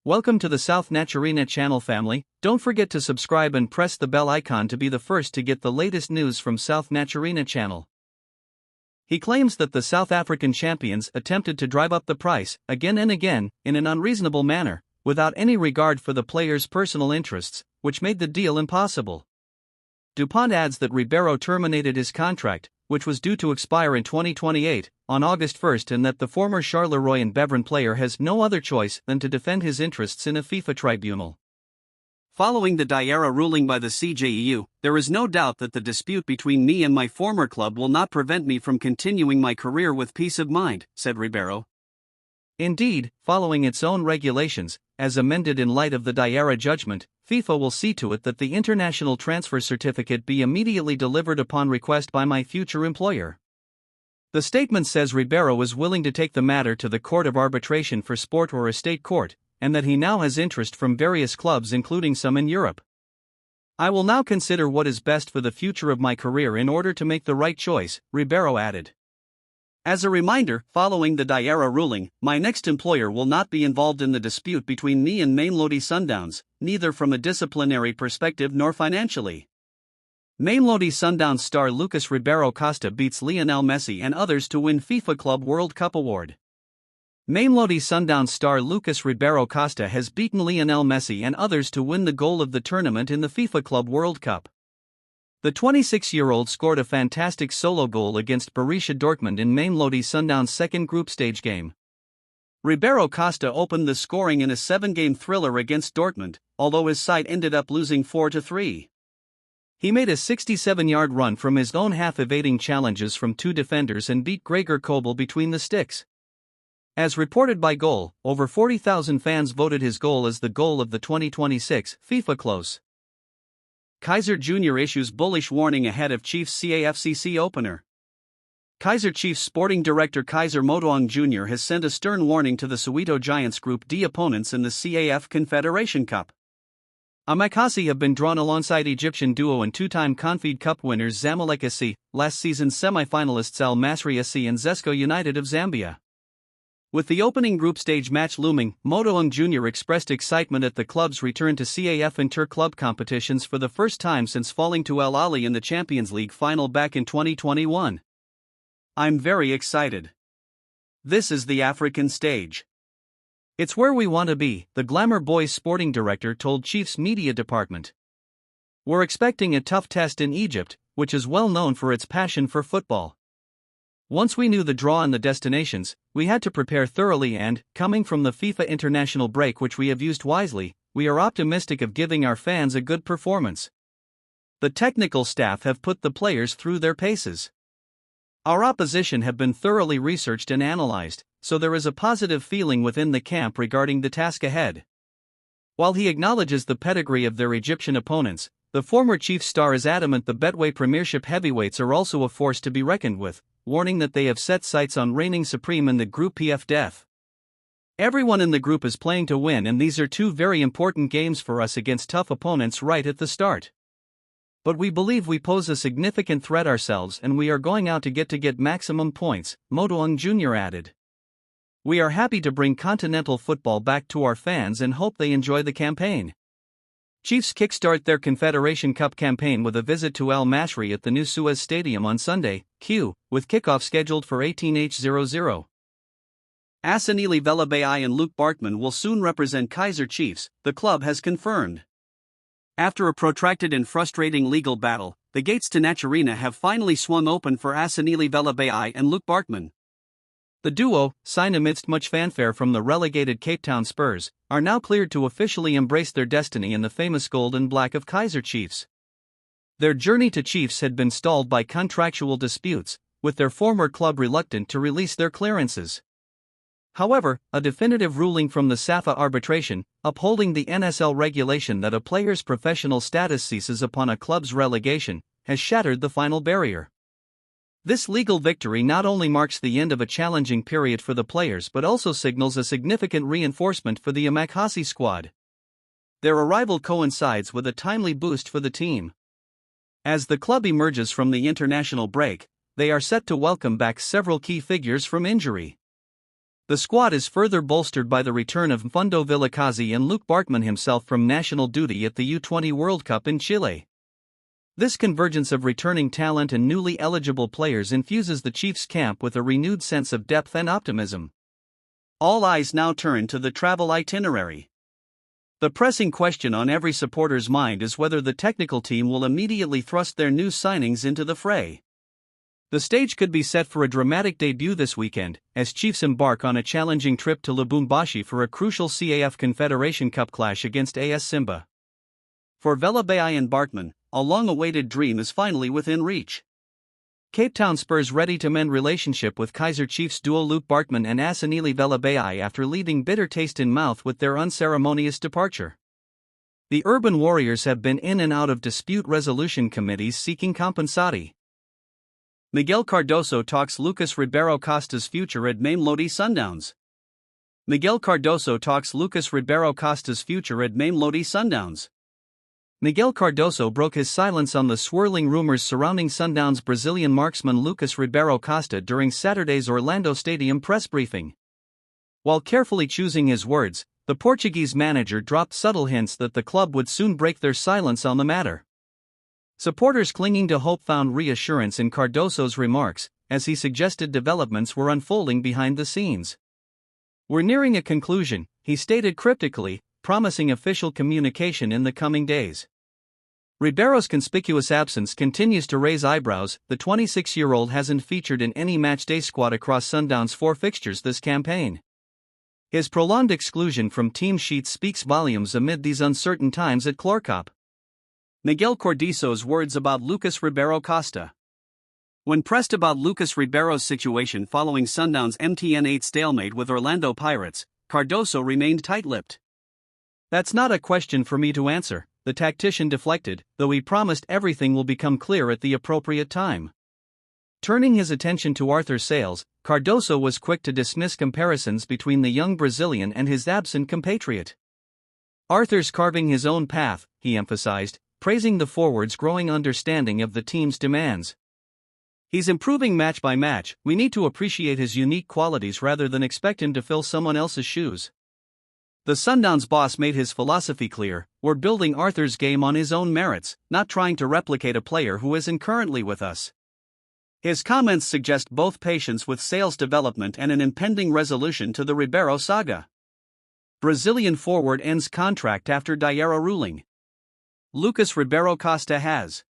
Welcome to the South Naturina channel family. Don't forget to subscribe and press the bell icon to be the first to get the latest news from South Naturina channel. He claims that the South African champions attempted to drive up the price, again and again, in an unreasonable manner, without any regard for the players' personal interests, which made the deal impossible. DuPont adds that Ribeiro terminated his contract, which was due to expire in 2028, on August 1, and that the former Charleroi and Beveren player has no other choice than to defend his interests in a FIFA tribunal. Following the Diarra ruling by the CJEU, there is no doubt that the dispute between me and my former club will not prevent me from continuing my career with peace of mind, said Ribeiro. Indeed, following its own regulations, as amended in light of the Diarra judgment, FIFA will see to it that the international transfer certificate be immediately delivered upon request by my future employer. The statement says Ribeiro is willing to take the matter to the Court of Arbitration for Sport or a state court, and that he now has interest from various clubs including some in Europe. I will now consider what is best for the future of my career in order to make the right choice, Ribeiro added. As a reminder, following the Diarra ruling, my next employer will not be involved in the dispute between me and Mamelodi Sundowns, neither from a disciplinary perspective nor financially. Mamelodi Sundowns star Lucas Ribeiro Costa beats Lionel Messi and others to win FIFA Club World Cup award. Mamelodi Sundowns star Lucas Ribeiro Costa has beaten Lionel Messi and others to win the goal of the tournament in the FIFA Club World Cup. The 26-year-old scored a fantastic solo goal against Borussia Dortmund in Mamelodi Sundowns' second group stage game. Ribeiro Costa opened the scoring in a 7-game thriller against Dortmund, although his side ended up losing 4-3. He made a 67-yard run from his own half, evading challenges from two defenders, and beat Gregor Kobel between the sticks. As reported by Goal, over 40,000 fans voted his goal as the goal of the 2026 FIFA Close. Kaizer Jr. issues bullish warning ahead of Chiefs CAFCC opener. Kaizer Chiefs sporting director Kaizer Motaung Jr. has sent a stern warning to the Soweto Giants Group D opponents in the CAF Confederation Cup. Amakhosi have been drawn alongside Egyptian duo and two-time Confed Cup winners Zamalek SC, last season's semi-finalists Al Masry SC and Zesco United of Zambia. With the opening group stage match looming, Motaung Jr. expressed excitement at the club's return to CAF inter-club competitions for the first time since falling to Al Ahly in the Champions League final back in 2021. I'm very excited. This is the African stage. It's where we want to be, the Glamour Boys sporting director told Chiefs media department. We're expecting a tough test in Egypt, which is well known for its passion for football. Once we knew the draw and the destinations, we had to prepare thoroughly and, coming from the FIFA international break which we have used wisely, we are optimistic of giving our fans a good performance. The technical staff have put the players through their paces. Our opposition have been thoroughly researched and analyzed, so there is a positive feeling within the camp regarding the task ahead. While he acknowledges the pedigree of their Egyptian opponents, the former Chiefs star is adamant the Betway Premiership heavyweights are also a force to be reckoned with, warning that they have set sights on reigning supreme in the Group PF. Everyone in the group is playing to win, and these are two very important games for us against tough opponents right at the start. But we believe we pose a significant threat ourselves, and we are going out to get maximum points, Motaung Jr. added. We are happy to bring continental football back to our fans and hope they enjoy the campaign. Chiefs kickstart their Confederation Cup campaign with a visit to Al Masry at the new Suez Stadium on Sunday, with kickoff scheduled for 18h00. Asanili Velabai and Luke Barkman will soon represent Kaizer Chiefs, the club has confirmed. After a protracted and frustrating legal battle, the gates to Naturina have finally swung open for Asanili Velabai and Luke Barkman. The duo, signed amidst much fanfare from the relegated Cape Town Spurs, are now cleared to officially embrace their destiny in the famous gold and black of Kaizer Chiefs. Their journey to Chiefs had been stalled by contractual disputes, with their former club reluctant to release their clearances. However, a definitive ruling from the SAFA arbitration, upholding the NSL regulation that a player's professional status ceases upon a club's relegation, has shattered the final barrier. This legal victory not only marks the end of a challenging period for the players but also signals a significant reinforcement for the Amakhosi squad. Their arrival coincides with a timely boost for the team. As the club emerges from the international break, they are set to welcome back several key figures from injury. The squad is further bolstered by the return of Mfundo Vilakazi and Luke Bartman himself from national duty at the U20 World Cup in Chile. This convergence of returning talent and newly eligible players infuses the Chiefs' camp with a renewed sense of depth and optimism. All eyes now turn to the travel itinerary. The pressing question on every supporter's mind is whether the technical team will immediately thrust their new signings into the fray. The stage could be set for a dramatic debut this weekend, as Chiefs embark on a challenging trip to Lubumbashi for a crucial CAF Confederation Cup clash against AS Simba. For Velabai and Bartman, a long-awaited dream is finally within reach. Cape Town Spurs ready to mend relationship with Kaizer Chiefs duo Luke Bartman and Asanili Velabai after leaving bitter taste in mouth with their unceremonious departure. The Urban Warriors have been in and out of dispute resolution committees seeking compensati. Miguel Cardoso talks Lucas Ribeiro Costa's future at mamelodi Sundowns. Miguel Cardoso talks Lucas Ribeiro Costa's future at mamelodi Sundowns. Miguel Cardoso broke his silence on the swirling rumors surrounding Sundowns Brazilian marksman Lucas Ribeiro Costa during Saturday's Orlando Stadium press briefing. While carefully choosing his words, the Portuguese manager dropped subtle hints that the club would soon break their silence on the matter. Supporters clinging to hope found reassurance in Cardoso's remarks, as he suggested developments were unfolding behind the scenes. "We're nearing a conclusion," he stated cryptically, promising official communication in the coming days. Ribeiro's conspicuous absence continues to raise eyebrows. The 26-year-old hasn't featured in any matchday squad across Sundowns' 4 fixtures this campaign. His prolonged exclusion from team sheets speaks volumes amid these uncertain times at Clorcop. Miguel Cardoso's words about Lucas Ribeiro Costa. When pressed about Lucas Ribeiro's situation following Sundowns' MTN-8 stalemate with Orlando Pirates, Cardoso remained tight-lipped. "That's not a question for me to answer," the tactician deflected, though he promised everything will become clear at the appropriate time. Turning his attention to Arthur Sales, Cardoso was quick to dismiss comparisons between the young Brazilian and his absent compatriot. "Arthur's carving his own path," he emphasized, praising the forward's growing understanding of the team's demands. "He's improving match by match. We need to appreciate his unique qualities rather than expect him to fill someone else's shoes." The Sundowns boss made his philosophy clear: "We're building Arthur's game on his own merits, not trying to replicate a player who isn't currently with us." His comments suggest both patience with Sales' development and an impending resolution to the Ribeiro saga. Brazilian forward ends contract after Diarra ruling. Lucas Ribeiro Costa has